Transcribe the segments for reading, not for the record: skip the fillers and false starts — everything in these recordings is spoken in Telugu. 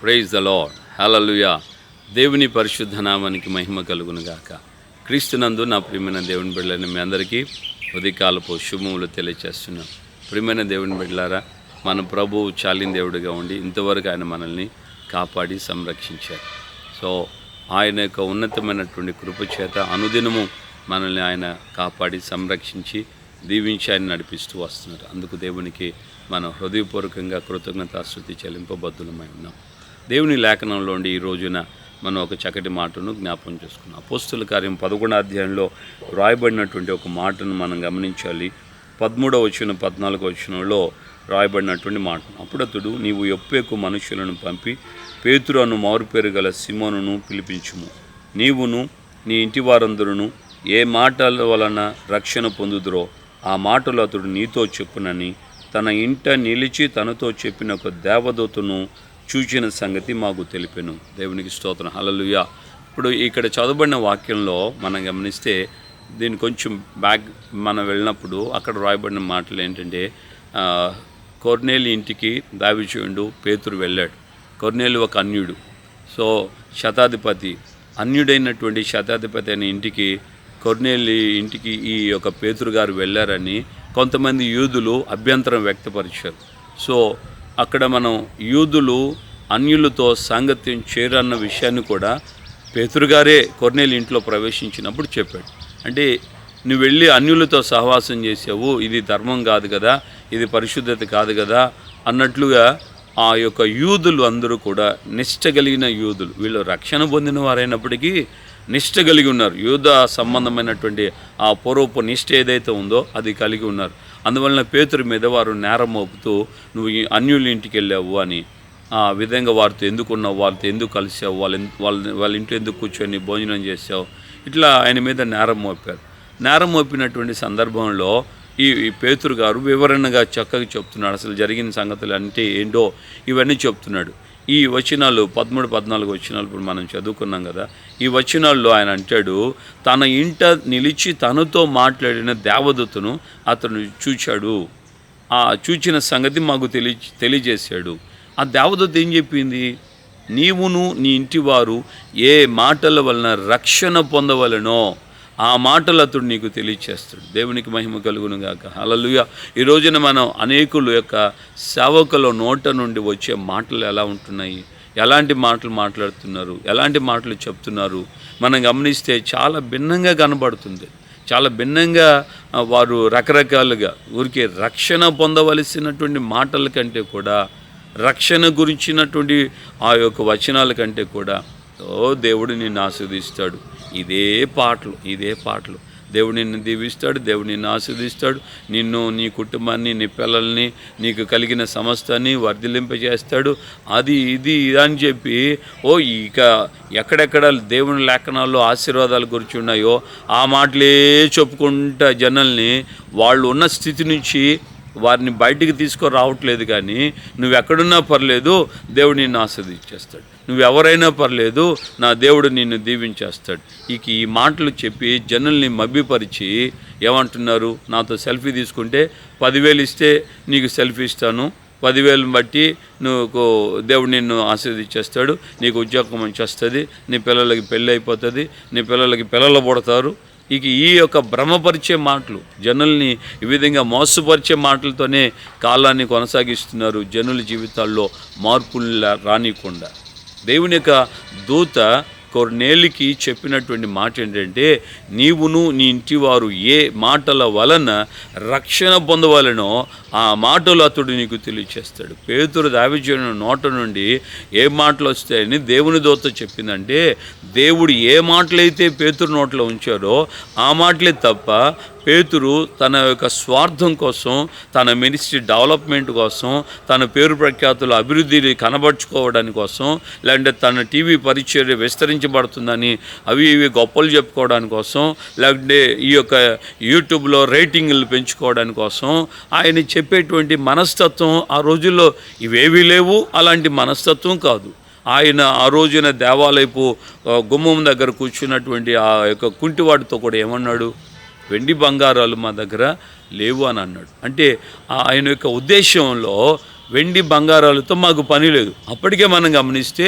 ప్రైజ్ ద లార్డ్, హల్లెలూయా. దేవుని పరిశుద్ధ నామానికి మహిమ కలుగును గాక. క్రీస్తునందు నా ప్రియమైన దేవుని బిడ్డలని మీ అందరికీ ఉదయకాలపు శుభములు తెలియచేస్తున్నాను. ప్రియమైన దేవుని బిడ్డలారా, మన ప్రభువు చాలిన దేవుడిగా ఉండి ఇంతవరకు ఆయన మనల్ని కాపాడి సంరక్షించారు. సో ఆయన యొక్క ఉన్నతమైనటువంటి కృప చేత అనుదినము మనల్ని ఆయన కాపాడి సంరక్షించి దీవించి ఆయన నడిపిస్తూ వస్తున్నారు. అందుకు దేవునికి మనం హృదయపూర్వకంగా కృతజ్ఞతాస్తుతి చెల్లింపబద్ధులమై ఉన్నాం. దేవుని లేఖనంలోండి ఈ రోజున మనం ఒక చక్కటి మాటను జ్ఞాపకం చేసుకున్నాం. అపోస్తుల కార్యం 11వ అధ్యాయంలో రాయబడినటువంటి ఒక మాటను మనం గమనించాలి. 13వ వచనం 14వ వచనంలో రాయబడినటువంటి మాట. అప్పుడతడు, నీవు యొప్పేకు మనుషులను పంపి పేతురు అను మారుపేరు గల సిమోనును పిలిపించుము. నీవును నీ ఇంటి వారందరూ ఏ మాటల వలన రక్షణ పొందుదురో ఆ మాటలు అతడు నీతో చెప్పునని తన ఇంట నిలిచి తనతో చెప్పిన ఒక దేవదూతను చూచిన సంగతి మాకు తెలిపెను. దేవునికి స్తోత్రం, హల్లెలూయా. ఇప్పుడు ఇక్కడ చదవబడిన వాక్యంలో మనం గమనిస్తే దీన్ని కొంచెం బ్యాక్ మనం వెళ్ళినప్పుడు అక్కడ రాయబడిన మాటలు ఏంటంటే, కొర్నేలి ఇంటికి దావీదుడు పేతురు వెళ్ళాడు. కొర్నేలి ఒక అన్యుడు. సో శతాధిపతి, అన్యుడైనటువంటి శతాధిపతి అయిన ఇంటికి, కొర్నేలి ఇంటికి ఈ యొక్క పేతురు గారు వెళ్ళారని కొంతమంది యూదులు అభ్యంతరం వ్యక్తపరిచారు. సో అక్కడ మనం యూదులు అన్యులతో సాంగత్యం చేరన్న విషయాన్ని కూడా పేతురు గారే కొర్నేలి ఇంట్లో ప్రవేశించినప్పుడు చెప్పాడు. అంటే నువ్వు వెళ్ళి అన్యులతో సహవాసం చేసావు, ఇది ధర్మం కాదు కదా, ఇది పరిశుద్ధత కాదు కదా అన్నట్లుగా ఆ యొక్క యూదులు అందరూ కూడా నిష్ట కలిగిన యూదులు, వీళ్ళు రక్షణ పొందిన వారైనప్పటికీ నిష్ట కలిగి ఉన్నారు. యూద సంబంధమైనటువంటి ఆ పూర్వపు నిష్ట ఏదైతే ఉందో అది కలిగి ఉన్నారు. అందువలన పేతురు మీద వారు నేరం మోపుతూ, నువ్వు అన్యుల ఇంటికి వెళ్ళావు అని, ఆ విధంగా వారితో ఎందుకున్నావు, వాళ్ళతో ఎందుకు కలిసావు, వాళ్ళ ఇంట్లో ఎందుకు కూర్చొని భోజనం చేసావు, ఇట్లా ఆయన మీద నేరం మోపారు. నేరం మోపినటువంటి సందర్భంలో ఈ పేతురు గారు వివరణగా చక్కగా చెప్తున్నాడు. అసలు జరిగిన సంగతులు అంటే ఏంటో ఇవన్నీ చెప్తున్నాడు. ఈ వచనాలు 13, 14 వచనాలు ఇప్పుడు మనం చదువుకున్నాం కదా. ఈ వచనాల్లో ఆయన అంటాడు, తన ఇంట నిలిచి తనతో మాట్లాడిన దేవదూతను అతను చూచాడు. ఆ చూచిన సంగతి మాకు తెలియజేశాడు. ఆ దేవదూత ఏం చెప్పింది? నీవును నీ ఇంటివారు ఏ మాటల వలన రక్షణ పొందవలనో ఆ మాటలు అతడు నీకు తెలియచేస్తాడు. దేవునికి మహిమ కలుగును గాక, హల్లెలూయా. ఈ రోజున మనం అనేకుల యొక్క సేవకుల నోట నుండి వచ్చే మాటలు ఎలా ఉంటున్నాయి, ఎలాంటి మాటలు మాట్లాడుతున్నారు, ఎలాంటి మాటలు చెప్తున్నారు, మనం గమనిస్తే చాలా భిన్నంగా కనబడుతుంది. చాలా భిన్నంగా వారు రకరకాలుగా ఊరికే రక్షణ పొందవలసినటువంటి మాటల కంటే కూడా, రక్షణ గురించినటువంటి ఆ యొక్క వచనాల కంటే కూడా, దేవుడు నిన్ను ఆశీర్వదిస్తాడు, ఇదే పాటలు, దేవుడు నిన్ను దీవిస్తాడు, దేవుడు నిన్ను ఆశీర్వదిస్తాడు, నిన్ను, నీ కుటుంబాన్ని, నీ పిల్లల్ని, నీకు కలిగిన సమస్తాన్ని వర్ధిలింపజేస్తాడు, అది ఇది అని చెప్పి ఇక ఎక్కడెక్కడ దేవుని లేఖనాల్లో ఆశీర్వాదాల గురించి ఉన్నాయో ఆ మాటలే చెప్పుకుంటా జనాల్ని వాళ్ళు ఉన్న స్థితి నుంచి వారిని బయటికి తీసుకురావట్లేదు. కానీ నువ్వెక్కడున్నా పర్లేదు, దేవుడు నిన్ను ఆశీర్వదించేస్తాడు, నువ్వెవరైనా పర్లేదు, నా దేవుడు నిన్ను దీవించేస్తాడు. ఈ మాటలు చెప్పి జనుల్ని మభ్యపరిచి ఏమంటున్నారు, నాతో సెల్ఫీ తీసుకుంటే 10,000 ఇస్తే నీకు సెల్ఫీ ఇస్తాను, 10,000 బట్టి నువ్వు దేవుడు నిన్ను ఆశీర్వదించేస్తాడు, నీకు ఉద్యోగం మంచి వస్తుంది, నీ పిల్లలకి పెళ్ళి అయిపోతుంది, నీ పిల్లలకి పిల్లలు పుడతారు. ఈ యొక్క భ్రమపరిచే మాటలు, జనుల్ని ఈ విధంగా మోసపరిచే మాటలతోనే కాలాన్ని కొనసాగిస్తున్నారు. జనుల జీవితాల్లో మార్పులు రానియకుండా దేవుని యొక్క దూత కొర్నేలికి చెప్పినటువంటి మాట ఏంటంటే, నీవును నీ ఇంటివారు ఏ మాటల వలన రక్షణ పొందవలనో ఆ మాటలు అతడు నీకు తెలియచేస్తాడు. పేతురు దావీదు నోట నుండి ఏ మాటలు వస్తాయని దేవుని దూత చెప్పిందంటే, దేవుడు ఏ మాటలైతే పేతురు నోట్లో ఉంచారో ఆ మాటలే తప్ప పేతురు తన యొక్క స్వార్థం కోసం, తన మినిస్ట్రీ డెవలప్మెంట్ కోసం, తన పేరు ప్రఖ్యాతుల అభివృద్ధిని కనబరుచుకోవడానికి కోసం, లేదంటే తన టీవీ పరిచర్య విస్తరించబడుతుందని ఇవి గొప్పలు చెప్పుకోవడానికి కోసం, లేదంటే ఈ యొక్క యూట్యూబ్లో రేటింగ్లు పెంచుకోవడానికి కోసం ఆయన చెప్పేటువంటి మనస్తత్వం ఆ రోజుల్లో ఇవేవీ లేవు. అలాంటి మనస్తత్వం కాదు. ఆయన ఆ రోజున దేవాలయపు గుమ్మం దగ్గర కూర్చున్నటువంటి ఆ యొక్క కుంటివాడితో కూడా ఏమన్నాడు, వెండి బంగారాలు మా దగ్గర లేవు అని అన్నాడు. అంటే ఆయన యొక్క ఉద్దేశంలో వెండి బంగారాలతో మాకు పని లేదు. అప్పటికే మనం గమనిస్తే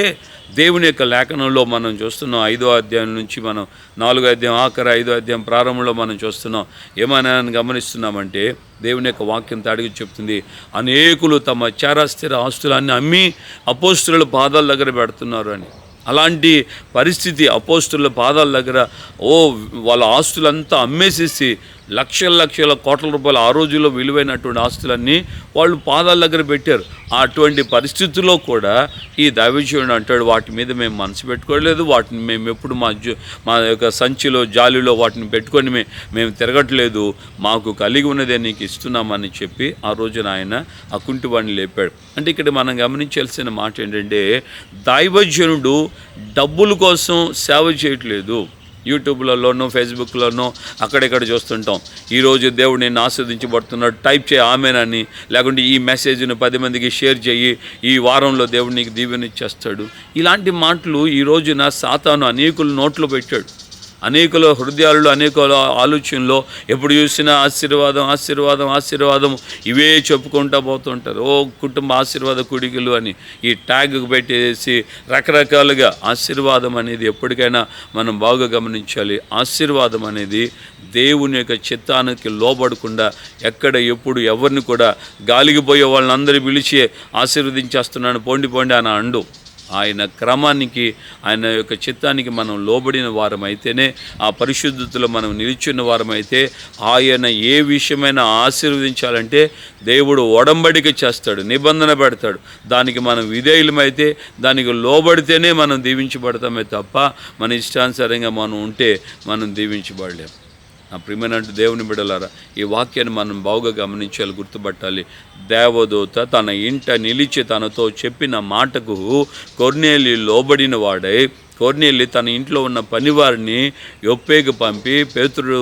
దేవుని యొక్క లేఖనంలో మనం చూస్తున్నాం. 5వ అధ్యాయం నుంచి మనం 4వ అధ్యాయం ఆఖరి 5వ అధ్యాయం ప్రారంభంలో మనం చూస్తున్నాం. ఏమైనా గమనిస్తున్నామంటే దేవుని యొక్క వాక్యం తాడికి చెప్తుంది, అనేకులు తమ చరాస్థిర ఆస్తులన్నీ అమ్మి అపోస్తుల పాదాల దగ్గర పెడుతున్నారు అని. అలాంటి పరిస్థితి అపోస్తుల పాదాల దగ్గర వాళ్ళ ఆస్తులంతా అమ్మేసేసి లక్షల కోట్ల రూపాయలు ఆ రోజుల్లో విలువైనటువంటి ఆస్తులన్నీ వాళ్ళు పాదాల దగ్గర పెట్టారు. అటువంటి పరిస్థితుల్లో కూడా ఈ దైవజనుడు అంటాడు, వాటి మీద మేము మనసు పెట్టుకోలేదు, వాటిని మేము ఎప్పుడు మా యొక్క సంచిలో జాలిలో వాటిని పెట్టుకొని మేము తిరగట్లేదు, మాకు కలిగి ఉన్నదే నీకు ఇస్తున్నామని చెప్పి ఆ రోజున ఆయన ఆ కుంటివాడిని లేపాడు. అంటే ఇక్కడ మనం గమనించాల్సిన మాట ఏంటంటే, దైవజనుడు డబ్బుల కోసం సేవ చేయట్లేదు. యూట్యూబ్లలోనూ ఫేస్బుక్లోనూ అక్కడెక్కడ చూస్తుంటాం, ఈరోజు దేవుడు నేను ఆస్వాదించబడుతున్నాడు, టైప్ చేయి ఆమెనని, లేకుంటే ఈ మెసేజ్ను 10 మందికి షేర్ చేయి, ఈ వారంలో దేవుడు నీకు దీవెనిచ్చేస్తాడు. ఇలాంటి మాటలు ఈ రోజున సాతాను అనేకులు నోట్లో పెట్టాడు. అనేకుల హృదయాలలో, అనేకుల ఆలోచనలో ఎప్పుడు చూసినా ఆశీర్వాదం ఆశీర్వాదం ఆశీర్వాదం ఇవే చెప్పుకుంటూ పోతుంటారు. కుటుంబ ఆశీర్వాద కుడికలు అని ఈ ట్యాగ్ పెట్టేసి రకరకాలుగా ఆశీర్వాదం అనేది ఎప్పటికైనా మనం బాగా గమనించాలి. ఆశీర్వాదం అనేది దేవుని యొక్క చిత్తానికి లోబడకుండా ఎక్కడ ఎప్పుడు ఎవరిని కూడా గాలికి పోయే వాళ్ళని అందరూ పిలిచి ఆశీర్వదించేస్తున్నాను పోండి అని అండు. ఆయన క్రమానికి, ఆయన యొక్క చిత్తానికి మనం లోబడిన వారమైతేనే, ఆ పరిశుద్ధతలో మనం నిలిచిన వారమైతే ఆయన ఏ విషయమైనా ఆశీర్వదించాలంటే దేవుడు ఒడంబడిక చేస్తాడు, నిబంధన పెడతాడు. దానికి మనం విధేయులమైతే, దానికి లోబడితేనే మనం దీవించబడతామే తప్ప మన ఇష్టానుసారంగా మనం ఉంటే మనం దీవించబడలేం. నా ప్రియమైన దేవుని బిడ్డలారా, ఈ వాక్యాన్ని మనం బాగా గమనించాలి, గుర్తుపట్టాలి. దేవదూత తన ఇంట నిలిచి తనతో చెప్పిన మాటకు కొర్నేలి లోబడిన వాడై, కొర్నేలి తన ఇంట్లో ఉన్న పనివారిని యొప్పేకి పంపి పేతురు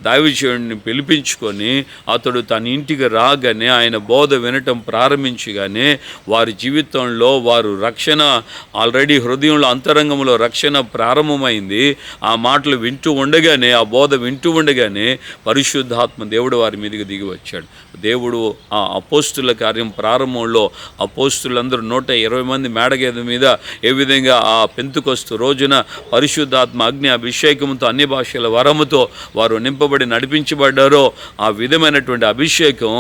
దైవజనుడిని పిలిపించుకొని అతడు తన ఇంటికి రాగానే ఆయన బోధ వినటం ప్రారంభించగానే వారి జీవితంలో వారు రక్షణ ఆల్రెడీ హృదయంలో అంతరంగంలో రక్షణ ప్రారంభమైంది. ఆ మాటలు వింటూ ఉండగానే, ఆ బోధ వింటూ ఉండగానే పరిశుద్ధాత్మ దేవుడు వారి మీదకి దిగి వచ్చాడు. దేవుడు ఆ అపోస్తుల కార్యం ప్రారంభంలో అపోస్తులందరూ 120 మంది మేడగేద మీద ఏ విధంగా ఆ పెంతుకొస్తు రోజున పరిశుద్ధాత్మ అగ్ని అభిషేకంతో అన్ని భాషల వరముతో వారు నింపబడి నడిపించబడ్డారో ఆ విధమైనటువంటి అభిషేకం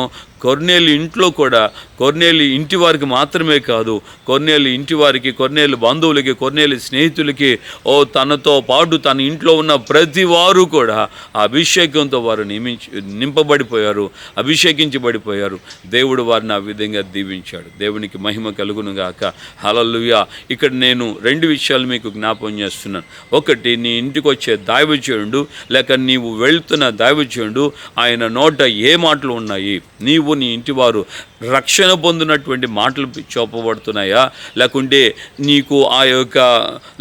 కొర్నేలి ఇంట్లో కూడా, కొర్నేలి ఇంటి వారికి మాత్రమే కాదు, కొర్నేలి ఇంటి వారికి, కొర్నేలి బంధువులకి, కొర్నేలి స్నేహితులకి, తనతో పాటు తన ఇంట్లో ఉన్న ప్రతి వారు కూడా ఆ అభిషేకంతో వారు నింపబడిపోయారు, అభిషేకించబడిపోయారు. దేవుడు వారిని ఆ విధంగా దీవించాడు. దేవునికి మహిమ కలుగును గాక. హల్లెలూయా. ఇక్కడ నేను 2 విషయాలు మీకు జ్ఞాపకం చేస్తున్నాను. ఒకటి, నీ ఇంటికి వచ్చే దైవజనుడు లేక నీవు వెళ్తున్న దైవజనుడు ఆయన నోట ఏ మాటలు ఉన్నాయి, నీవు నీ ఇంటి వారు రక్షణ పొందినటువంటి మాటలు చూపబడుతున్నాయా, లేకుంటే నీకు ఆ యొక్క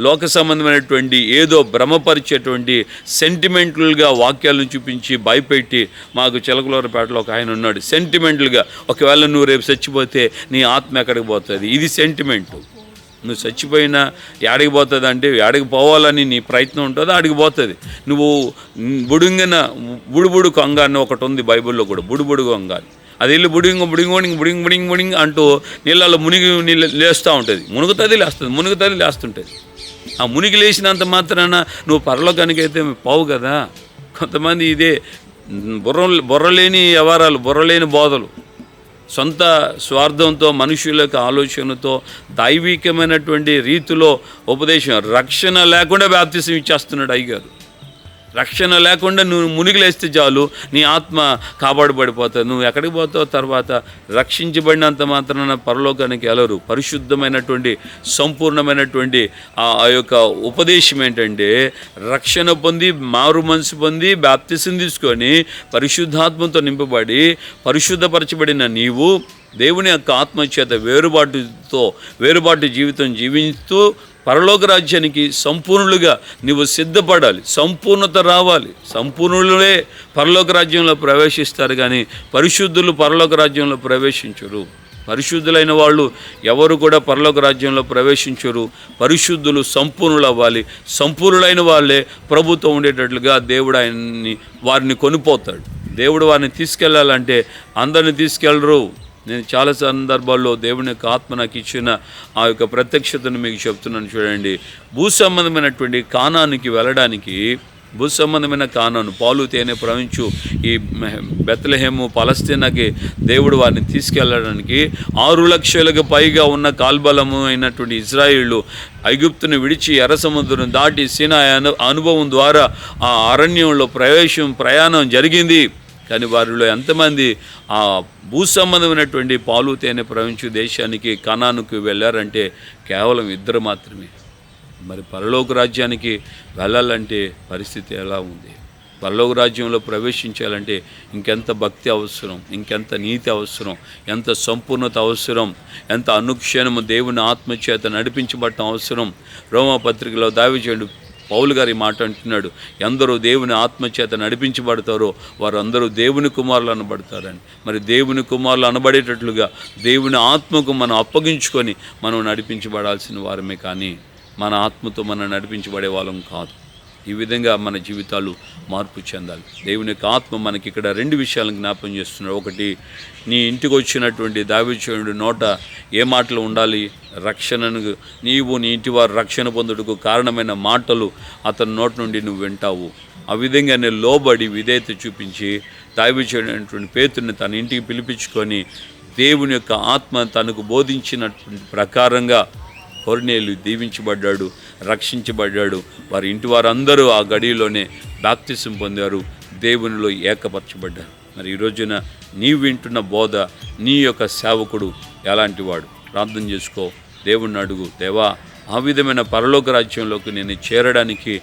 లోక సంబంధమైనటువంటి ఏదో భ్రమపరిచేటువంటి సెంటిమెంటల్గా వాక్యాలను చూపించి భయపెట్టి, మాకు చిలకలూరుపేటలో ఒక ఆయన ఉన్నాడు, సెంటిమెంటల్గా ఒకవేళ నువ్వు రేపు చచ్చిపోతే నీ ఆత్మ ఎక్కడికి పోతుంది, ఇది సెంటిమెంటు. నువ్వు చచ్చిపోయినా యాడికి పోతుంది అంటే, యాడికి పోవాలని నీ ప్రయత్నం ఉంటుందో ఆడికి పోతుంది. నువ్వు బుడుబుడు కొంగ అని ఒకటి ఉంది బైబిల్లో కూడా, బుడుబుడు కొంగ, అది వెళ్ళి బుడింగ్ అంటూ నీళ్ళలో మునిగి లేస్తూ ఉంటుంది, మునుగుతుంది లేస్తుంటుంది. ఆ మునిగి లేచినంత మాత్రాన నువ్వు పరలోకానికి అయితే పోవు కదా. కొంతమంది ఇదే బుర్రలేని వ్యవహారాలు, బుర్రలేని బోధలు, సొంత స్వార్థంతో, మనుషుల యొక్క ఆలోచనతో, దైవికమైనటువంటి రీతిలో ఉపదేశం, రక్షణ లేకుండా బాప్తిసం ఇచ్చేస్తున్నాడు అయ్యగారు. రక్షణ లేకుండా నువ్వు మునిగిలేస్తే చాలు నీ ఆత్మ కాపాడబడిపోతుంది. నువ్వు ఎక్కడికి పోతావు తర్వాత? రక్షించబడినంత మాత్రాన పరలోకానికి వెళ్ళరు. పరిశుద్ధమైనటువంటి సంపూర్ణమైనటువంటి ఆ యొక్క ఉపదేశం ఏంటంటే, రక్షణ పొంది, మారు మనసు పొంది, బాప్తిసం తీసుకొని పరిశుద్ధాత్మతో నింపబడి పరిశుద్ధపరచబడిన నీవు దేవుని యొక్క ఆత్మచేత వేరుబాటు జీవితం జీవిస్తూ పరలోక రాజ్యానికి సంపూర్ణులుగా నీవు సిద్ధపడాలి, సంపూర్ణత రావాలి. సంపూర్ణులే పరలోక రాజ్యంలో ప్రవేశిస్తారు, కానీ పరిశుద్ధులు పరలోక రాజ్యంలో ప్రవేశించరు. పరిశుద్ధులైన వాళ్ళు ఎవరు కూడా పరలోక రాజ్యంలో ప్రవేశించరు. పరిశుద్ధులు సంపూర్ణులు అవ్వాలి. సంపూర్ణులైన వాళ్ళే ప్రభుతో ఉండేటట్లుగా దేవుడు వారిని కొనిపోతాడు. దేవుడు వారిని తీసుకెళ్ళాలంటే అందరిని తీసుకెళ్ళరు. నేను చాలా సందర్భాల్లో దేవుని యొక్క ఆత్మ నాకు ఇచ్చిన ఆ యొక్క ప్రత్యక్షతను మీకు చెప్తున్నాను. చూడండి, భూ సంబంధమైనటువంటి కానానికి వెళ్ళడానికి, భూ సంబంధమైన కానాను, పాలు తేనె ప్రవహించు ఈ బెత్లెహేము పలస్తీనాకి దేవుడు వారిని తీసుకెళ్ళడానికి 6 లక్షలకు పైగా ఉన్న కాల్బలము అయినటువంటి ఇజ్రాయేళ్లు ఐగుప్తును విడిచి ఎర్ర సముద్రం దాటి సీనాయి అనుభవం ద్వారా ఆ అరణ్యంలో ప్రయాణం జరిగింది. కానీ వారిలో ఎంతమంది ఆ భూ సంబంధమైనటువంటి పాలు తేనె ప్రవహించు దేశానికి కనానుకు వెళ్ళారంటే కేవలం 2 మాత్రమే. మరి పరలోక రాజ్యానికి వెళ్ళాలంటే పరిస్థితి ఎలా ఉంది? పరలోక రాజ్యంలో ప్రవేశించాలంటే ఇంకెంత భక్తి అవసరం, ఇంకెంత నీతి అవసరం, ఎంత సంపూర్ణత అవసరం, ఎంత అనుక్షణము దేవుని ఆత్మచేత నడిపించబడటం అవసరం. రోమాపత్రికలో దావీదు పౌలు గారి మాట అంటున్నాడు, ఎందరో దేవుని ఆత్మచేత నడిపించబడతారో వారు అందరూ దేవుని కుమారులు అనబడతారని. మరి దేవుని కుమారులు అనబడేటట్లుగా దేవుని ఆత్మకు మనం అప్పగించుకొని మనం నడిపించబడాల్సిన వారమే, కానీ మన ఆత్మతో మనం నడిపించబడే వాళ్ళం కాదు. ఈ విధంగా మన జీవితాలు మార్పు చెందాలి. దేవుని యొక్క ఆత్మ మనకి ఇక్కడ 2 విషయాలను జ్ఞాపం చేస్తున్నాడు. ఒకటి, నీ ఇంటికి వచ్చినటువంటి దావీదు నోట ఏ మాటలు ఉండాలి? రక్షణను, నీవు నీ ఇంటి వారు రక్షణ పొందుటకు కారణమైన మాటలు అతని నోటి నుండి నువ్వు వింటావు. ఆ విధంగా నేను లోబడి విధేయత చూపించి దావీదు పేతురుని తన ఇంటికి పిలిపించుకొని దేవుని యొక్క ఆత్మ తనకు బోధించినటువంటి ప్రకారంగా కొర్నేలియు దీవించబడ్డాడు, రక్షించబడ్డాడు. వారి ఇంటి వారందరూ ఆ గడిలోనే బాప్తిసం పొందారు, దేవునిలో ఏకపరచబడ్డారు. మరి ఈ రోజున నీవు వింటున్న బోధ, నీ యొక్క సేవకుడు ఎలాంటి వాడు? ప్రార్థన చేసుకో, దేవుణ్ణి అడుగు, దేవా ఆ విధమైన పరలోక రాజ్యంలోకి నేను చేరడానికి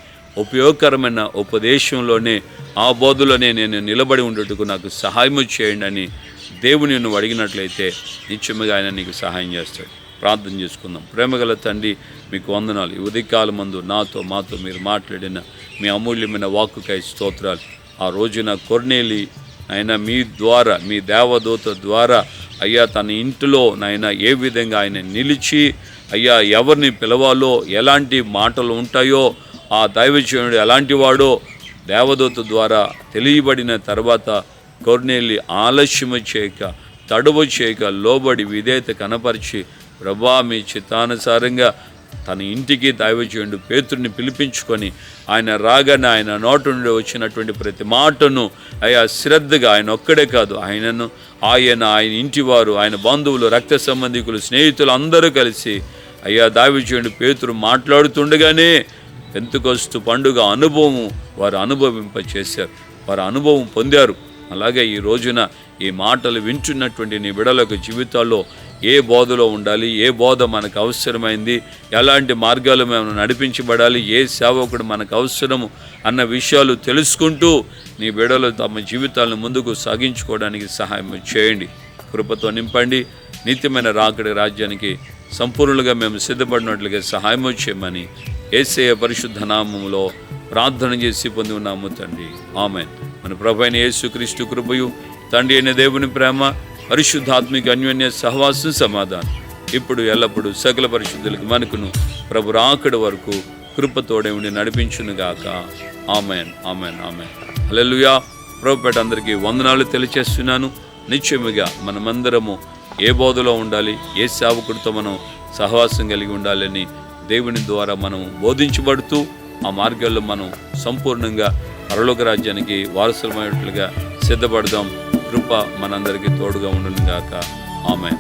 ఉపయోగకరమైన ఉపదేశంలోనే, ఆ బోధలోనే నేను నిలబడి ఉండేందుకు నాకు సహాయం చేయండి అని దేవుని నువ్వు అడిగినట్లయితే నిత్యముగా ఆయన నీకు సహాయం చేస్తాడు. ప్రార్థన చేసుకుందాం. ప్రేమగల తండ్రి, మీకు వందనాలు. ఈ ఉదయకాలం మందు మాతో మీరు మాట్లాడిన మీ అమూల్యమైన వాక్కుకై స్తోత్రాలు. ఆ రోజున కొర్నేలి ఆయన మీ ద్వారా, మీ దేవదూత ద్వారా అయ్యా తన ఇంటిలో నాయన ఏ విధంగా ఆయన నిలిచి అయ్యా ఎవరిని పిలవాలో, ఎలాంటి మాటలు ఉంటాయో, ఆ దైవజనుడు ఎలాంటి వాడో దేవదూత ద్వారా తెలియబడిన తర్వాత కొర్నేలి ఆలస్యము చేయక, తడువు చేయక, లోబడి విధేయత కనపరిచి, ప్రభా మీ చిత్తానుసారంగా తన ఇంటికి దైవజనుడు పేతురుని పిలిపించుకొని ఆయన రాగానే ఆయన నోటి నుండి వచ్చినటువంటి ప్రతి మాటను అయ్యా శ్రద్ధగా, ఆయన ఒక్కడే కాదు, ఆయన ఇంటివారు, ఆయన బంధువులు, రక్త సంబంధికులు, స్నేహితులు అందరూ కలిసి అయ్యా దైవజనుడు పేతురు మాట్లాడుతుండగానే పెంతెకొస్తు పండుగ అనుభవం వారు అనుభవింపచేశారు, వారు అనుభవం పొందారు. అలాగే ఈ రోజున ఈ మాటలు వింటున్నటువంటి నీ బిడ్డలకు జీవితాల్లో ఏ బోధలో ఉండాలి, ఏ బోధ మనకు అవసరమైంది, ఎలాంటి మార్గాలు మేము నడిపించబడాలి, ఏ సేవకుడు మనకు అవసరము అన్న విషయాలు తెలుసుకుంటూ నీ బిడ్డలు తమ జీవితాలను ముందుకు సాగించుకోవడానికి సహాయం చేయండి. కృపతో నింపండి. నిత్యమైన రాకడి రాజ్యానికి సంపూర్ణంగా మేము సిద్ధపడినట్లుగా సహాయం చేయమని యేసయ్య పరిశుద్ధ నామములో ప్రార్థన చేసి పొంది ఉన్నాము తండ్రి, ఆమేన్. మన ప్రభువైన యేసుక్రీస్తు కృపయు, తండ్రి అయిన దేవుని ప్రేమ, పరిశుద్ధాత్మిక అన్యోన్య సహవాసం, సమాధానం ఇప్పుడు ఎల్లప్పుడూ సకల పరిశుద్ధులకు మనకును ప్రభు రాకడ వరకు కృపతోడే ఉండి నడిపించునుగాక. ఆమేన్, ఆమేన్, ఆమేన్. హల్లెలూయా. ప్రభుపేట అందరికీ వందనాలు తెలియచేస్తున్నాను. నిశ్చయముగా మనమందరము ఏ బోధలో ఉండాలి, ఏ సేవకుడితో మనం సహవాసం కలిగి ఉండాలని దేవుని ద్వారా మనం బోధించబడుతూ ఆ మార్గాల్లో మనం సంపూర్ణంగా పరలోక రాజ్యానికి వారసులమైనట్లుగా సిద్ధపడదాం. కృప మనందరికీ తోడుగా ఉండును గాక. ఆమేన్.